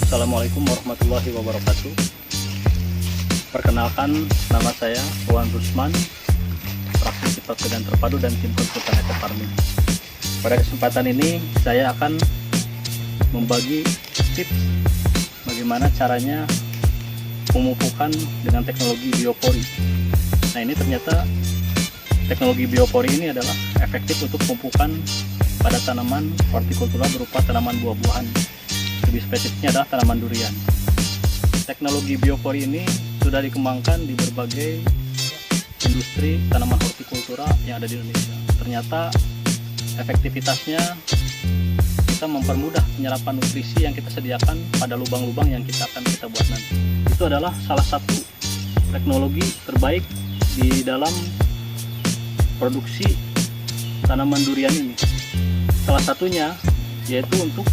Assalamualaikum warahmatullahi wabarakatuh. Perkenalkan, nama saya Wawan Rusman, praktisi pekerjaan terpadu dan tim konsultan ekofarming. Pada kesempatan ini saya akan membagi tips bagaimana caranya pemupukan dengan teknologi biopori. Nah, ini ternyata teknologi biopori ini adalah efektif untuk pemupukan pada tanaman hortikultura berupa tanaman buah-buahan. Lebih spesifiknya adalah tanaman durian. Teknologi biopori ini sudah dikembangkan di berbagai industri tanaman hortikultura yang ada di Indonesia. Ternyata efektivitasnya kita mempermudah penyerapan nutrisi yang kita sediakan pada lubang-lubang yang kita buat nanti. Itu adalah salah satu teknologi terbaik di dalam produksi tanaman durian ini. Salah satunya yaitu untuk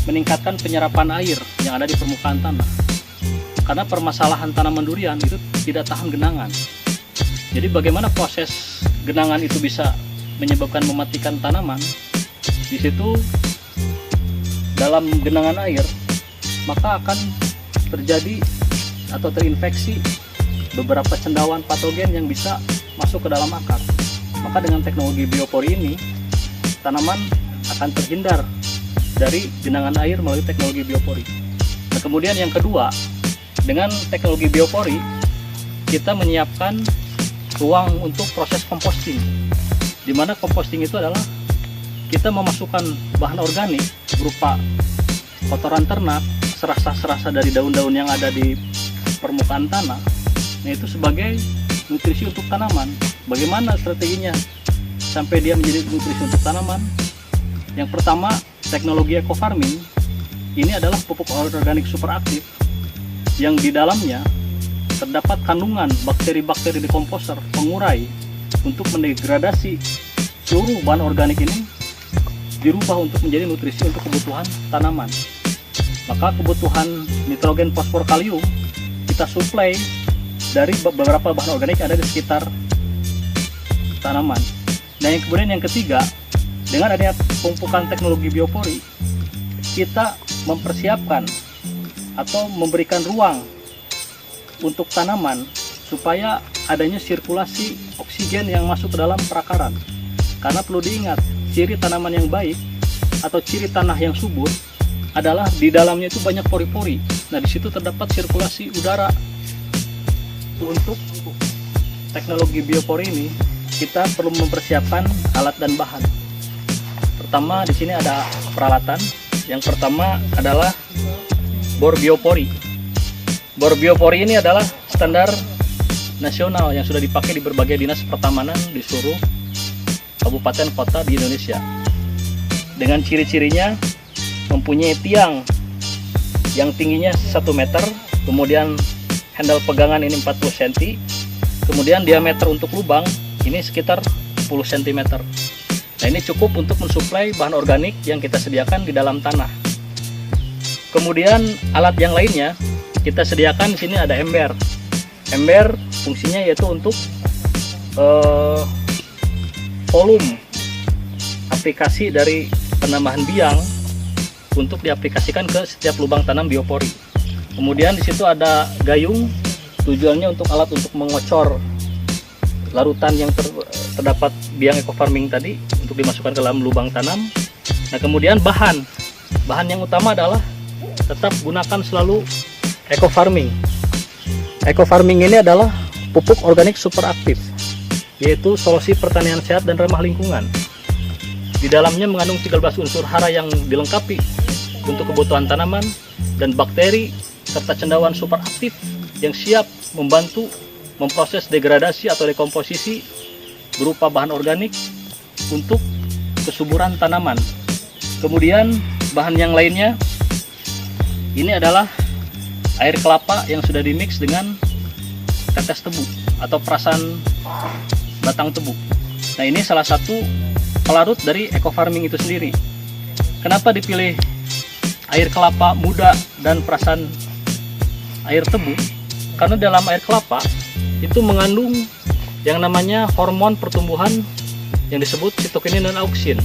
meningkatkan penyerapan air yang ada di permukaan tanah. Karena permasalahan tanaman durian itu tidak tahan genangan. Jadi bagaimana proses genangan itu bisa menyebabkan mematikan tanaman? Di situ dalam genangan air maka akan terjadi atau terinfeksi beberapa cendawan patogen yang bisa masuk ke dalam akar. Maka dengan teknologi biopori ini tanaman akan terhindar dari genangan air melalui teknologi biopori. Nah, kemudian yang kedua, dengan teknologi biopori kita menyiapkan ruang untuk proses composting, di mana composting itu adalah kita memasukkan bahan organik berupa kotoran ternak, serasa-serasa dari daun-daun yang ada di permukaan tanah. Nah, itu sebagai nutrisi untuk tanaman. Bagaimana strateginya sampai dia menjadi nutrisi untuk tanaman? Yang pertama, teknologi ekofarming ini adalah pupuk organik superaktif yang di dalamnya terdapat kandungan bakteri-bakteri dekomposer pengurai untuk mendegradasi seluruh bahan organik ini dirubah untuk menjadi nutrisi untuk kebutuhan tanaman. Maka kebutuhan nitrogen, fosfor, kalium kita suplai dari beberapa bahan organik yang ada di sekitar tanaman. Nah, yang kemudian yang ketiga, dengan adanya pemupukan teknologi biopori, kita mempersiapkan atau memberikan ruang untuk tanaman supaya adanya sirkulasi oksigen yang masuk ke dalam perakaran. Karena perlu diingat, ciri tanaman yang baik atau ciri tanah yang subur adalah di dalamnya itu banyak pori-pori. Nah, di situ terdapat sirkulasi udara. Untuk teknologi biopori ini, kita perlu mempersiapkan alat dan bahan. Pertama, di sini ada peralatan. Yang pertama adalah bor biopori. Bor biopori ini adalah standar nasional yang sudah dipakai di berbagai dinas pertamanan di seluruh kabupaten kota di Indonesia. Dengan ciri-cirinya mempunyai tiang yang tingginya 1 meter, kemudian handle pegangan ini 40 cm, kemudian diameter untuk lubang ini sekitar 10 cm. Nah, ini cukup untuk mensuplai bahan organik yang kita sediakan di dalam tanah. Kemudian alat yang lainnya kita sediakan di sini ada ember. Ember fungsinya yaitu untuk volume aplikasi dari penambahan biang untuk diaplikasikan ke setiap lubang tanam biopori. Kemudian di situ ada gayung, tujuannya untuk alat untuk mengocor larutan yang terdapat biang ekofarming tadi untuk dimasukkan ke dalam lubang tanam. Nah, kemudian bahan yang utama adalah tetap gunakan selalu ekofarming. Ekofarming ini adalah pupuk organik superaktif, yaitu solusi pertanian sehat dan ramah lingkungan. Di dalamnya mengandung 13 unsur hara yang dilengkapi untuk kebutuhan tanaman dan bakteri serta cendawan superaktif yang siap membantu memproses degradasi atau dekomposisi berupa bahan organik untuk kesuburan tanaman. Kemudian bahan yang lainnya ini adalah air kelapa yang sudah dimix dengan tetes tebu atau perasan batang tebu. Nah, ini salah satu pelarut dari ekofarming itu sendiri. Kenapa dipilih air kelapa muda dan perasan air tebu? Karena dalam air kelapa itu mengandung yang namanya hormon pertumbuhan yang disebut sitokinin dan auksin.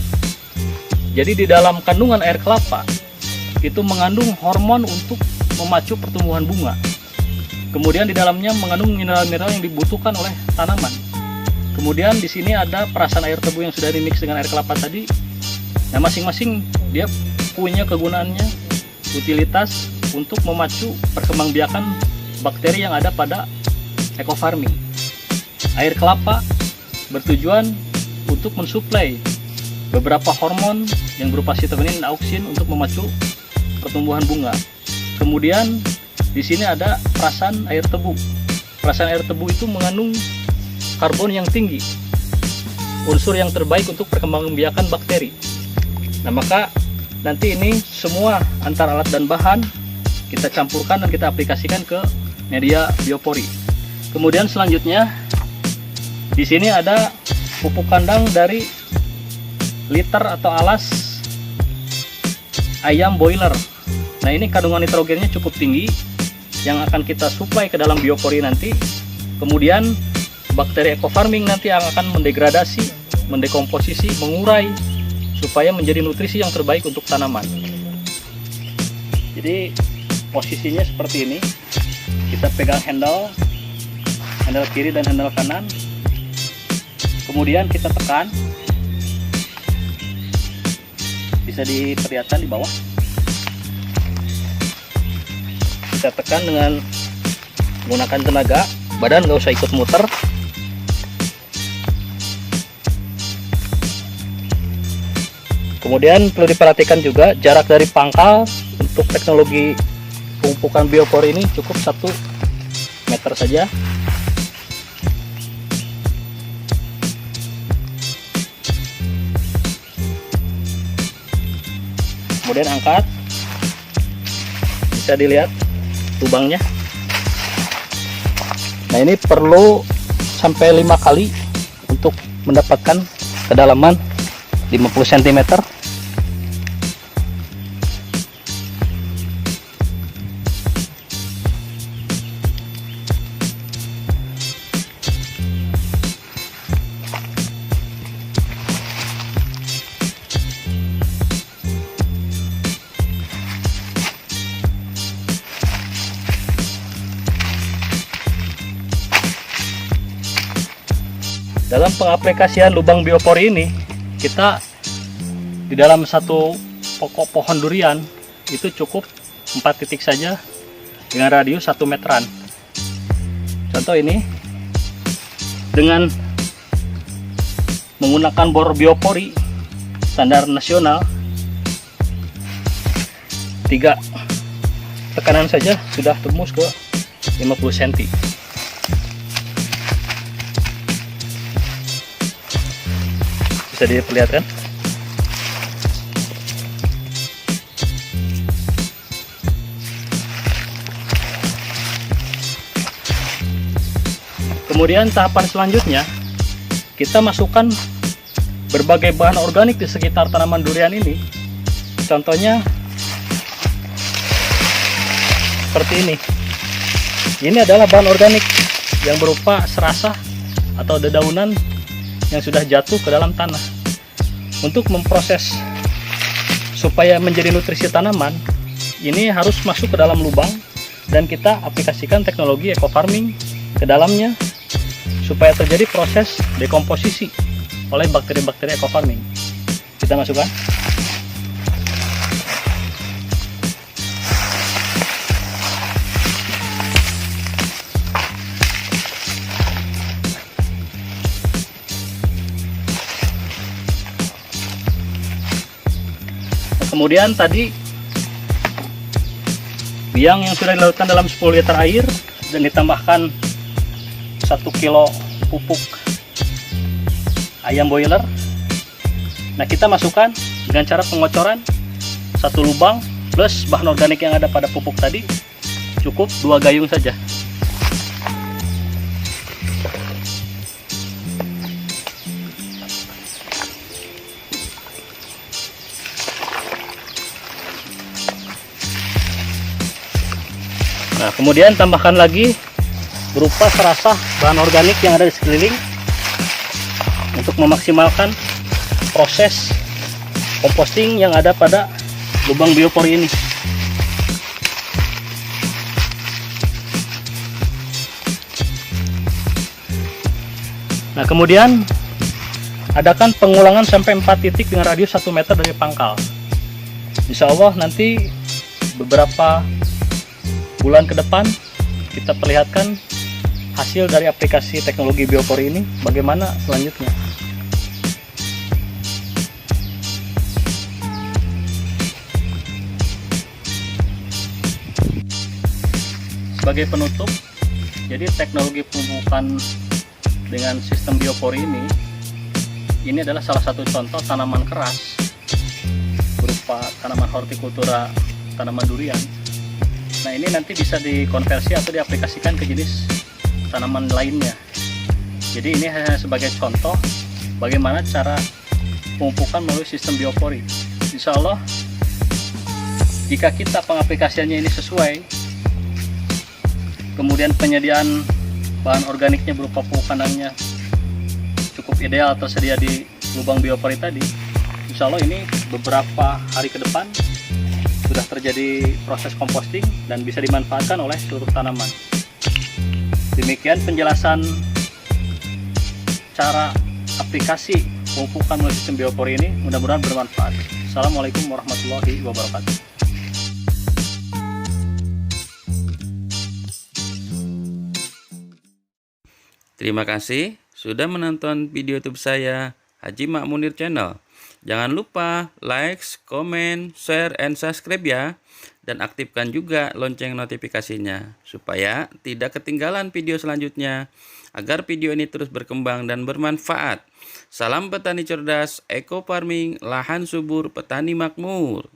Jadi di dalam kandungan air kelapa itu mengandung hormon untuk memacu pertumbuhan bunga. Kemudian di dalamnya mengandung mineral-mineral yang dibutuhkan oleh tanaman. Kemudian di sini ada perasan air tebu yang sudah dimix dengan air kelapa tadi. Nah, masing-masing dia punya kegunaannya, utilitas untuk memacu perkembangbiakan bakteri yang ada pada ekofarming. Air kelapa bertujuan untuk mensuplai beberapa hormon yang berupa sitokin dan auksin untuk memacu pertumbuhan bunga. Kemudian di sini ada perasan air tebu. Perasan air tebu itu mengandung karbon yang tinggi, unsur yang terbaik untuk perkembangbiakan bakteri. Nah, maka nanti ini semua antara alat dan bahan kita campurkan dan kita aplikasikan ke media biopori. Kemudian selanjutnya di sini ada pupuk kandang dari liter atau alas ayam boiler. Nah, ini kandungan nitrogennya cukup tinggi yang akan kita suplai ke dalam biopori nanti. Kemudian bakteri ekofarming nanti akan mendegradasi, mendekomposisi, mengurai supaya menjadi nutrisi yang terbaik untuk tanaman. Jadi posisinya seperti ini. Kita pegang handle kiri dan handle kanan. Kemudian kita tekan. Bisa diperlihatkan di bawah. Kita tekan dengan menggunakan tenaga, badan nggak usah ikut muter. Kemudian perlu diperhatikan juga jarak dari pangkal untuk teknologi pemupukan biopori ini cukup 1 meter saja. Kemudian angkat, bisa dilihat lubangnya. Nah, ini perlu sampai 5 kali untuk mendapatkan kedalaman 50 cm. Dalam pengaplikasian lubang biopori ini, kita di dalam satu pokok pohon durian itu cukup 4 titik saja dengan radius 1 meteran. Contoh ini, dengan menggunakan bor biopori standar nasional 3 tekanan saja sudah tembus ke 50 cm. Bisa diperlihatkan. Kemudian tahapan selanjutnya kita masukkan berbagai bahan organik di sekitar tanaman durian ini. Contohnya seperti ini. Ini adalah bahan organik yang berupa serasah atau dedaunan yang sudah jatuh ke dalam tanah. Untuk memproses supaya menjadi nutrisi tanaman, ini harus masuk ke dalam lubang dan kita aplikasikan teknologi ekofarming ke dalamnya supaya terjadi proses dekomposisi oleh bakteri-bakteri ekofarming. Kita masukkan. Kemudian tadi biang yang sudah dilarutkan dalam 10 liter air dan ditambahkan 1 kilo pupuk ayam boiler. Nah, kita masukkan dengan cara pengocoran 1 lubang plus bahan organik yang ada pada pupuk tadi, cukup 2 gayung saja. Nah, kemudian tambahkan lagi berupa serasah bahan organik yang ada di sekeliling untuk memaksimalkan proses composting yang ada pada lubang biopori ini. Nah, kemudian adakan pengulangan sampai 4 titik dengan radius 1 meter dari pangkal. Insya Allah nanti beberapa bulan ke depan kita perlihatkan hasil dari aplikasi teknologi biopori ini bagaimana selanjutnya. Sebagai penutup, jadi teknologi pemupukan dengan sistem biopori ini adalah salah satu contoh tanaman keras berupa tanaman hortikultura, tanaman durian. Nah, ini nanti bisa dikonversi atau diaplikasikan ke jenis tanaman lainnya. Jadi ini hanya sebagai contoh bagaimana cara pemupukan melalui sistem biopori. Insya Allah jika kita pengaplikasiannya ini sesuai, kemudian penyediaan bahan organiknya berupa pupuk kandangnya cukup ideal tersedia di lubang biopori tadi, insya Allah ini beberapa hari ke depan sudah terjadi proses composting dan bisa dimanfaatkan oleh seluruh tanaman. Demikian penjelasan cara aplikasi pemupukan melalui sistem biopori ini, mudah-mudahan bermanfaat. Assalamualaikum warahmatullahi wabarakatuh. Terima kasih sudah menonton video YouTube saya, Haji Mak Munir Channel. Jangan lupa like, comment, share, and subscribe ya. Dan aktifkan juga lonceng notifikasinya, supaya tidak ketinggalan video selanjutnya, agar video ini terus berkembang dan bermanfaat. Salam petani cerdas, eco farming, lahan subur, petani makmur.